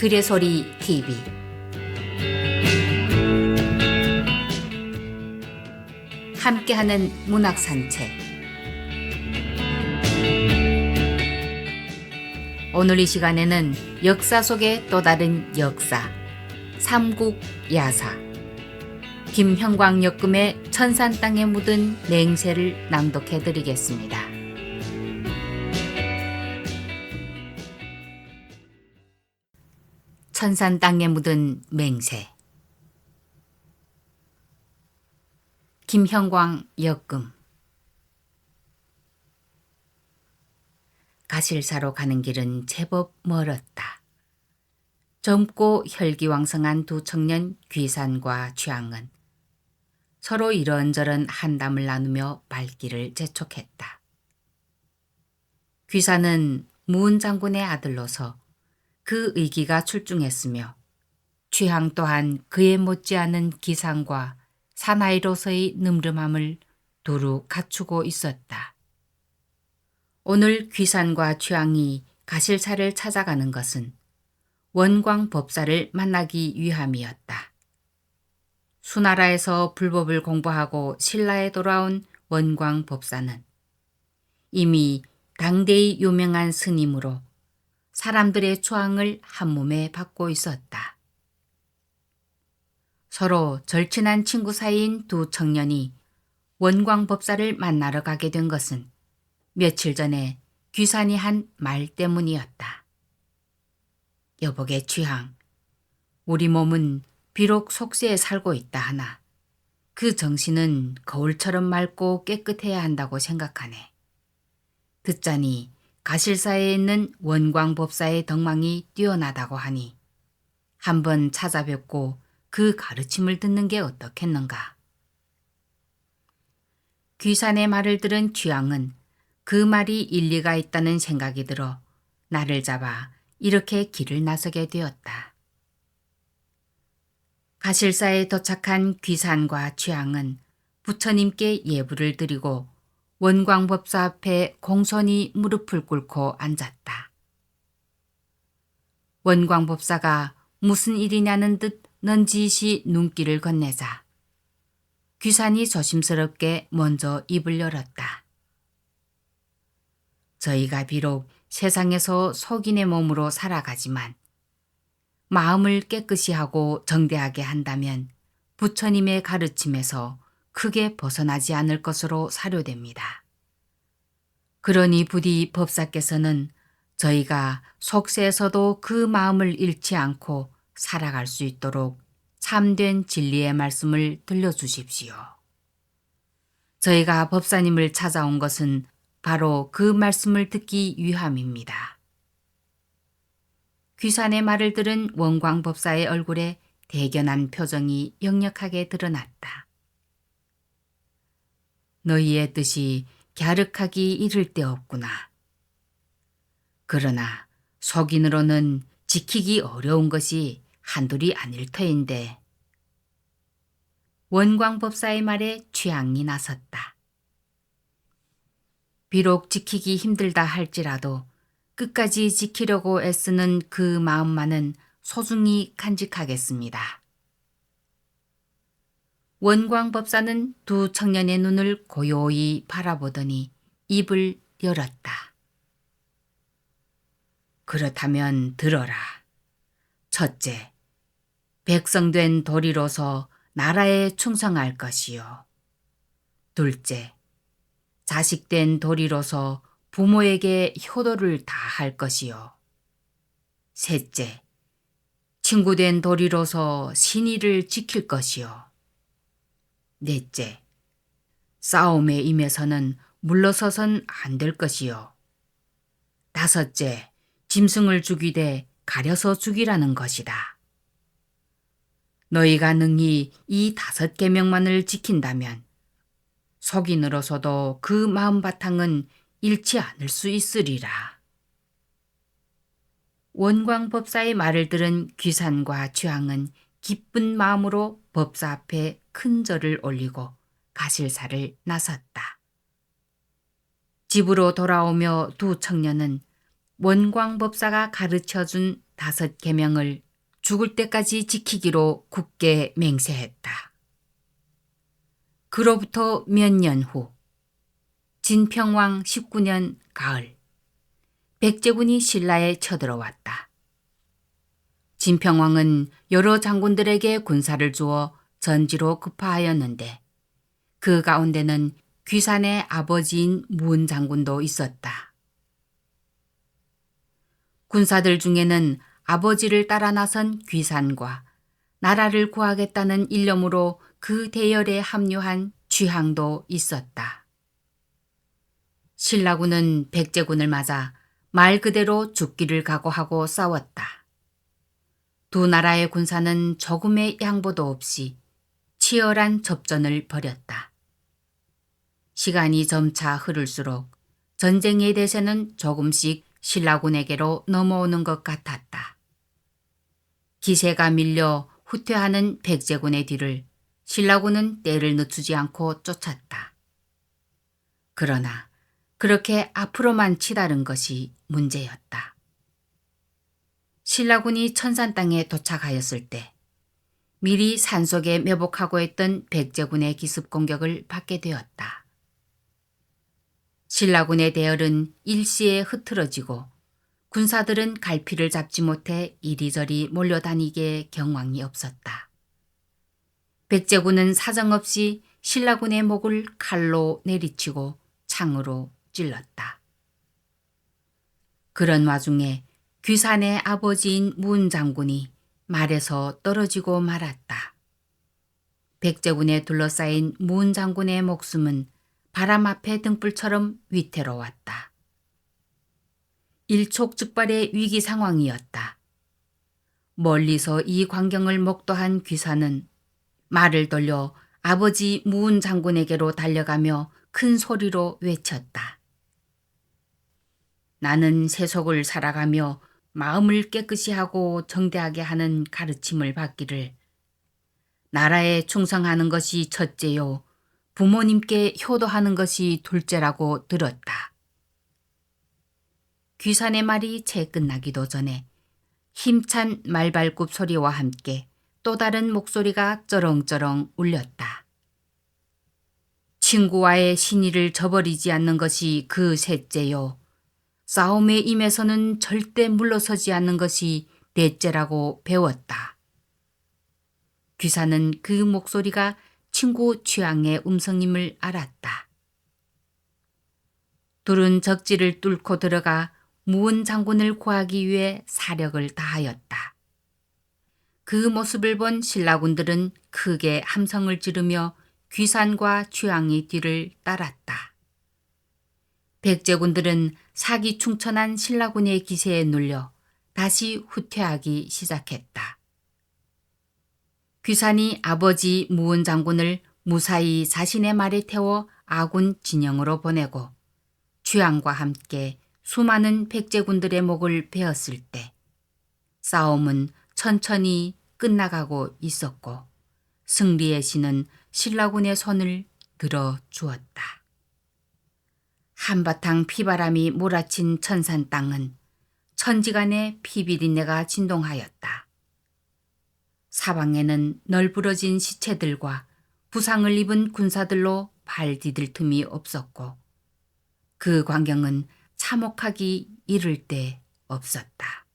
글의 소리 TV 함께하는 문학 산책. 오늘 이 시간에는 역사 속의 또 다른 역사, 삼국야사, 김형광 역금의 천산 땅에 묻은 맹세를 낭독해 드리겠습니다. 천산 땅에 묻은 맹세. 김형광 역금. 가실사로 가는 길은 제법 멀었다. 젊고 혈기왕성한 두 청년 귀산과 취향은 서로 이런저런 한담을 나누며 발길을 재촉했다. 귀산은 무은 장군의 아들로서 그 의기가 출중했으며 취향 또한 그에 못지않은 기상과 사나이로서의 늠름함을 두루 갖추고 있었다. 오늘 귀산과 취향이 가실사를 찾아가는 것은 원광법사를 만나기 위함이었다. 수나라에서 불법을 공부하고 신라에 돌아온 원광법사는 이미 당대의 유명한 스님으로 사람들의 초항을 한몸에 받고 있었다. 서로 절친한 친구 사이인 두 청년이 원광법사를 만나러 가게 된 것은 며칠 전에 귀산이 한 말 때문이었다. 여복의 취향, 우리 몸은 비록 속세에 살고 있다 하나 그 정신은 거울처럼 맑고 깨끗해야 한다고 생각하네. 듣자니 가실사에 있는 원광법사의 덕망이 뛰어나다고 하니 한번 찾아뵙고 그 가르침을 듣는 게 어떻겠는가. 귀산의 말을 들은 취향은 그 말이 일리가 있다는 생각이 들어 나를 잡아 이렇게 길을 나서게 되었다. 가실사에 도착한 귀산과 취향은 부처님께 예불을 드리고 원광법사 앞에 공손히 무릎을 꿇고 앉았다. 원광법사가 무슨 일이냐는 듯 넌지시 눈길을 건네자 귀산이 조심스럽게 먼저 입을 열었다. 저희가 비록 세상에서 속인의 몸으로 살아가지만 마음을 깨끗이 하고 정대하게 한다면 부처님의 가르침에서 크게 벗어나지 않을 것으로 사료됩니다. 그러니 부디 법사께서는 저희가 속세에서도 그 마음을 잃지 않고 살아갈 수 있도록 참된 진리의 말씀을 들려주십시오. 저희가 법사님을 찾아온 것은 바로 그 말씀을 듣기 위함입니다. 귀산의 말을 들은 원광법사의 얼굴에 대견한 표정이 역력하게 드러났다. 너희의 뜻이 갸륵하기 이를 데 없구나. 그러나 속인으로는 지키기 어려운 것이 한둘이 아닐 터인데. 원광법사의 말에 취향이 나섰다. 비록 지키기 힘들다 할지라도 끝까지 지키려고 애쓰는 그 마음만은 소중히 간직하겠습니다. 원광법사는 두 청년의 눈을 고요히 바라보더니 입을 열었다. 그렇다면 들어라. 첫째, 백성된 도리로서 나라에 충성할 것이요. 둘째, 자식된 도리로서 부모에게 효도를 다할 것이요. 셋째, 친구된 도리로서 신의를 지킬 것이요. 넷째, 싸움에 임해서는 물러서선 안 될 것이요. 다섯째, 짐승을 죽이되 가려서 죽이라는 것이다. 너희가 능히 이 5계명만을 지킨다면 속인으로서도 그 마음 바탕은 잃지 않을 수 있으리라. 원광법사의 말을 들은 귀산과 취향은 기쁜 마음으로 법사 앞에 큰 절을 올리고 가실사를 나섰다. 집으로 돌아오며 두 청년은 원광법사가 가르쳐준 5 계명을 죽을 때까지 지키기로 굳게 맹세했다. 그로부터 몇 년 후 진평왕 19년 가을, 백제군이 신라에 쳐들어왔다. 진평왕은 여러 장군들에게 군사를 주어 전지로 급파하였는데 그 가운데는 귀산의 아버지인 무은 장군도 있었다. 군사들 중에는 아버지를 따라 나선 귀산과 나라를 구하겠다는 일념으로 그 대열에 합류한 취향도 있었다. 신라군은 백제군을 맞아 말 그대로 죽기를 각오하고 싸웠다. 두 나라의 군사는 조금의 양보도 없이 치열한 접전을 벌였다. 시간이 점차 흐를수록 전쟁의 대세는 조금씩 신라군에게로 넘어오는 것 같았다. 기세가 밀려 후퇴하는 백제군의 뒤를 신라군은 때를 늦추지 않고 쫓았다. 그러나 그렇게 앞으로만 치달은 것이 문제였다. 신라군이 천산 땅에 도착하였을 때 미리 산속에 매복하고 있던 백제군의 기습 공격을 받게 되었다. 신라군의 대열은 일시에 흐트러지고 군사들은 갈피를 잡지 못해 이리저리 몰려다니게 경황이 없었다. 백제군은 사정없이 신라군의 목을 칼로 내리치고 창으로 찔렀다. 그런 와중에 귀산의 아버지인 무은 장군이 말에서 떨어지고 말았다. 백제군에 둘러싸인 무은 장군의 목숨은 바람 앞의 등불처럼 위태로웠다. 일촉즉발의 위기 상황이었다. 멀리서 이 광경을 목도한 귀산은 말을 돌려 아버지 무은 장군에게로 달려가며 큰 소리로 외쳤다. 나는 세속을 살아가며 마음을 깨끗이 하고 정대하게 하는 가르침을 받기를 나라에 충성하는 것이 첫째요 부모님께 효도하는 것이 둘째라고 들었다. 귀산의 말이 채 끝나기도 전에 힘찬 말발굽 소리와 함께 또 다른 목소리가 쩌렁쩌렁 울렸다. 친구와의 신의를 저버리지 않는 것이 그 셋째요. 싸움에 임해서는 절대 물러서지 않는 것이 넷째라고 배웠다. 귀산은 그 목소리가 친구 취향의 음성임을 알았다. 둘은 적지를 뚫고 들어가 무은 장군을 구하기 위해 사력을 다하였다. 그 모습을 본 신라군들은 크게 함성을 지르며 귀산과 취향의 뒤를 따랐다. 백제군들은 사기충천한 신라군의 기세에 눌려 다시 후퇴하기 시작했다. 귀산이 아버지 무은 장군을 무사히 자신의 말에 태워 아군 진영으로 보내고 취향과 함께 수많은 백제군들의 목을 베었을 때 싸움은 천천히 끝나가고 있었고 승리의 신은 신라군의 손을 들어주었다. 한바탕 피바람이 몰아친 천산 땅은 천지간의 피비린내가 진동하였다. 사방에는 널브러진 시체들과 부상을 입은 군사들로 발 디딜 틈이 없었고 그 광경은 참혹하기 이를 데 없었다.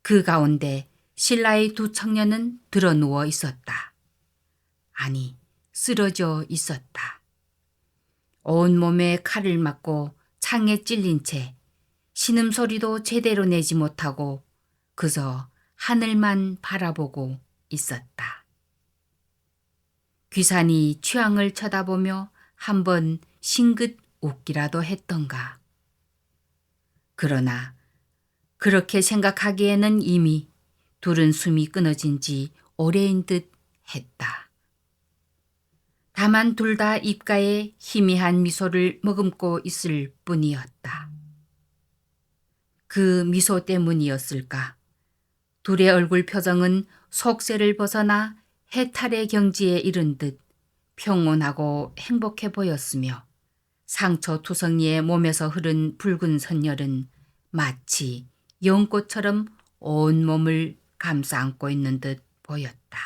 그 가운데 신라의 두 청년은 드러누워 있었다. 아니, 쓰러져 있었다. 온몸에 칼을 맞고 창에 찔린 채 신음소리도 제대로 내지 못하고 그저 하늘만 바라보고 있었다. 귀산이 취향을 쳐다보며 한번 싱긋 웃기라도 했던가. 그러나 그렇게 생각하기에는 이미 둘은 숨이 끊어진 지 오래인 듯 했다. 다만 둘 다 입가에 희미한 미소를 머금고 있을 뿐이었다. 그 미소 때문이었을까? 둘의 얼굴 표정은 속세를 벗어나 해탈의 경지에 이른 듯 평온하고 행복해 보였으며 상처 투성이의 몸에서 흐른 붉은 선열은 마치 연꽃처럼 온몸을 감싸 안고 있는 듯 보였다.